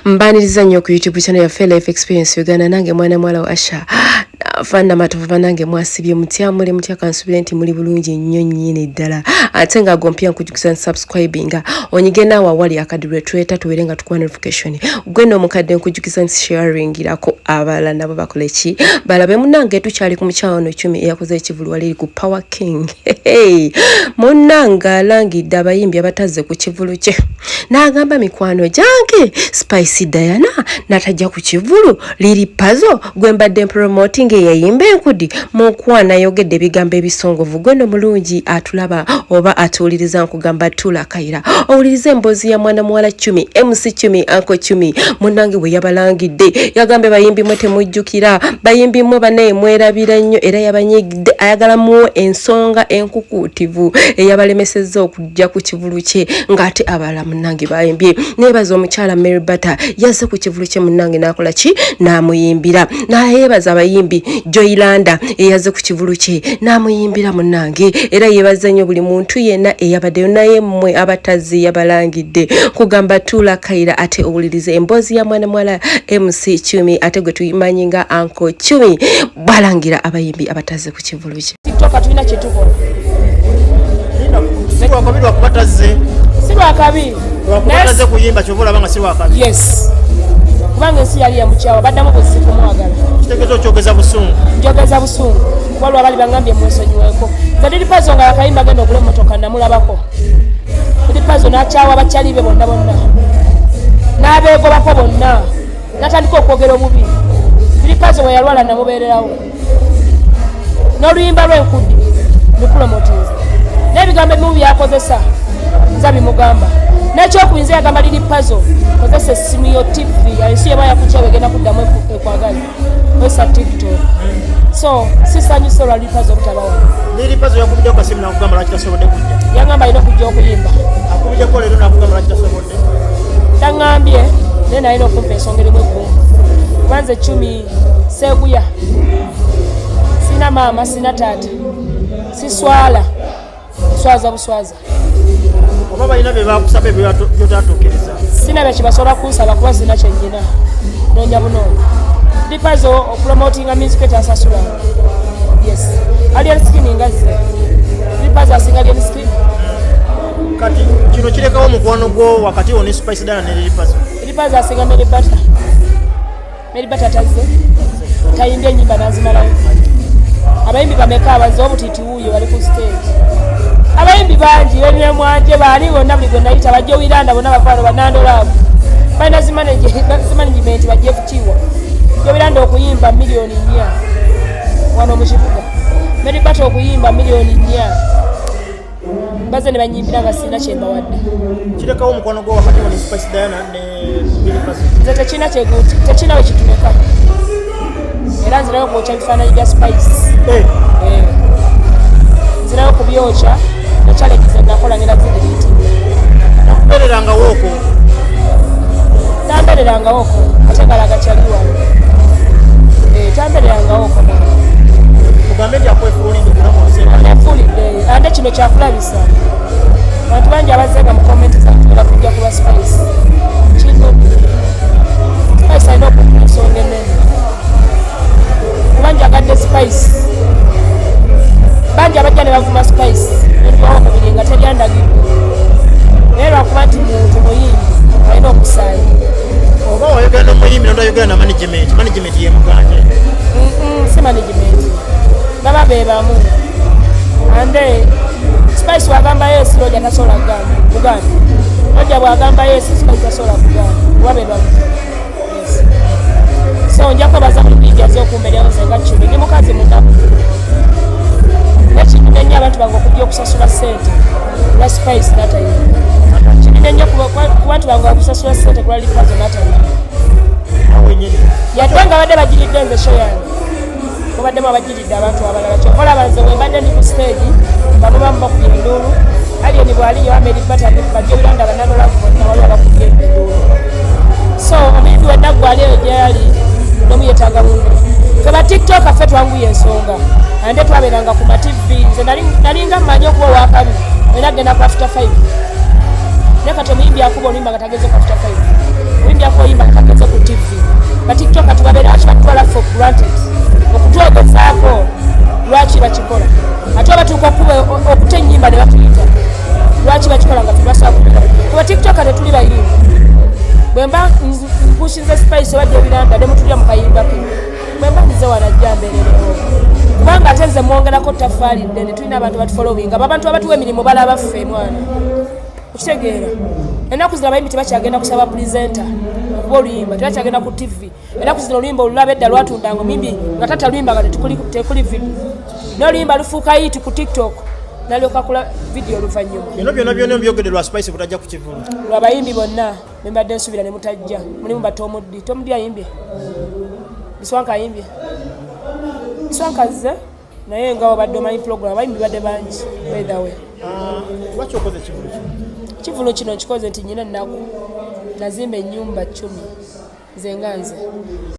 Mbaniriza nnyo ku YouTube channel ya Life Experience Uganda nange mwana mwala wa Asha. Fanda matuva nange mwasibye mutyamule mutya kansubire nti muli bulungi nnyo nnyini ddala. Ate nga gompya nkujukisa subscribinga. Onyigena wa wali akadire tweta tuwerenga tukwa notification. Gweno mukadde nkujukisa sharing irako abala nabo bakoleki. Balabe munange tukyali ku mukyano 10 eyakoze ekivulu wali ku Power King. Hey. Munanga alangidde abayimbi abataze ku kivulu kye. N'agamba mikwano gyange Spicy Diana natajja ku kivulu liri puzzle gwembadde promoting yayimba enkudi mukwana yogedde bigambo ebisongovu gweno mulungi atulaba oba atuuliriza nkugamba tula kaira owulirize emboozi ya mwana muwala 10 MC 10 anko 10 munange bwe yabalangidde yagambe bayimbi mwe temujjukira bayimbi mwe banaye mwerabira nnyo era yabanyigidde ayagala mu ensonga enkukutivu eyabalemesezza okujja ku kivulu kye ngate abala munange bayimbye nebaza omukyala Mary Butter yazze ku kivulu kye munange nakola ki namuyimbira nayebaza abayimbi Joylanda eyazze ku kivulu kye namuyimbira munange era yebaza nnyo buli muntu yenna eyabaddeyo naye mmwe abatazi yabalangidde kugamba tula kaira ate owulirize emboozi ya mwana mwala MC 10 ate gwe tuyimanyi nga anko 10 balangira abayimbi abataze ku kivulu kye TikTok tulina kyetukola Siwa kabiri wakubataze. Siwa kabiri. Wakubataze kuyimba chovola banga siwa kabiri. Yes. Kubanga ensi yali ya mukyawa baddamu kusiku mwagala. Kitegezo kyogeza busungu. Njogeza busungu. Waliwo abali bangambye mwesonyiweko. Zadiri pazo nga akayimba genda okule motoka namulabako. Zadiri pazo n'akyawa abakyali be bonna bonna. N'abeegobako bonna. N'atandika okwogera obubi. Zadiri pazo we yalwala namubeererawo. N'oluyimba lw'enkudi lupromotiza. N'ebigambo ebimu byakozesa nza bimugamba. N'ekyokuyinza yagamba liri puzzle kozesa essimu yo TV ensi yeba yakukyawe egenda kuddamu ekwagala wesa TikTok. So sisanyuse olwa liri puzzle obutabawo. Liri puzzle yakubijja ku simu nakugamba lwaki tasobodde kujja. Yangamba alina okujja okuyimba. Akubijjako leero nakugamba lwaki tasobodde. Taŋŋambye naye nalina okumpa ensonga erimu eggumba. Kubanze 10 seeguya. Sina maama sina taata. Siswala. Swaza buswaza. Oba balina bye bakusabe byotatuukiriza. Sina bye kibasobola kunsaba kuba sina kyennyina. Noonya bunoonya. Lipazo promoting music asasula. Yes. Alien skin ngazze. Lipazo asinga alien skin. Kati kino kirekawo mukwano gwo wakati woni Spicy Diana ne Lipazo. Lipazo asinga Mary Butter. Mary Butter tazze. Tayimbye nyimba nazimalayo. Abayimbi bameka abazo obutiti wuyo bali ku stage. Abayimbi bangi bene mwanje bali bonna buli gwe nayita bajja Wiranda bonna bakwano banando labo. Baina management bajje kukiwa. Jo Wiranda okuyimba milioni 4. Wano mu kibuga. Mary Butter okuyimba milioni 4. Baze ne banyimbira nga sina kyemba wadde. Kirekawo mukwano gwo wakati woni Spicy Diana ne Lipazo. Nze tekina kyeguti, tekina we kitumeka. Era nzirayo kwokya bifaananyi bya Spice. Nzirayo kubyocha ne challenge ze nakola ngenda zidiliti. Nakubereranga woko. Tambereranga woko ate ngalaga kyaliwa. Tambereranga woko. Mugambe nti akwefulidde kuna musema. Nefulidde ate kino kyakulabisa. Abantu bangi abazenga mu comment zatula kujja kuba Spice. Kino Spice alina okuba ensonga ennene. Kubanja agadde Spice. Banji abajja ne bavuma Spice. Ntubawo kubiri nga teryandagidde. Naye lwakuba nti muntu muyimbi alina okusaayi. Oba oyogera n'omuyimbi n'oyogera na management. Management yemuganje. Si management. Baba be bamu. Ande Spice wagamba yes Roja tasobola kugamba. Roja bwagamba yes Spice tasobola kugamba. Wabe bamu. Yes. So njako baza mu media zo kumbeera nzenga kibi. Ndi mukazi mudamu. Nenya abantu bango kujja okusasula sente la Spice data hiyo. Nenya ku bantu bango okusasula sente kwa Lipazo data hiyo. Wenyine. Yatanga badde bajilidde nze show yange. Ko badde mabajilidde abantu abalala kyo. Kola banze we badde ndi ku stage bamama mbakubye ndulu. Ali ni bwali yo Mary Butter ne badde Wiranda banano la kubona wali abakubye ndulu. So omuntu wenda gwali ejali nomu yetanga mungu. Kwa TikTok afetu wangu yensonga. Ande twaberanga ku TV nze nalinga manyo kuwa wakabi era genda ku after 5 neka to muyimbi akuba olimba katageze ku after 5 muyimbi ako yimba luyimba ne batuyita lwaki bakikola nga tebasobola kubikola kuba tiktoka tetuli bayimbi bwe mba mpushinze spice wadde ebiranda ne mutulya mu kayimba ke bwe mba nzize wanajja mbeererewo kubanga ate nze mwongerako ttafaalidde ne tulina abantu batufolowinga abantu abatuwa emirimu balaba ffe mwana okitegeera ennaku zino abayimbi tebakyagenda kusaba pulezenta okuba oluyimba tebakyagenda ku tv ennaku zino oluyimba olulaba edda lwatundanga omuyimbi nga tataluyimba nga tekuli vidiyo n'oluyimba lufuuka yiti ku tiktok nalyoka kula vidiyo oluvannyuma byonna byonna byogedde lwa spice butajja ku kivulu lwabayimbi bonna be mbadde nsuubira ne mutajja mulimu batomuddi ayimbye biswanka ayimbye biswanka zze naye nga wabadde omanyi program abayimbi badde bangi weatherwe lwaki okoze ekivulu kivulu kino kikoze nti nyina ennaku nazimba ennyumba 10 nze nga nze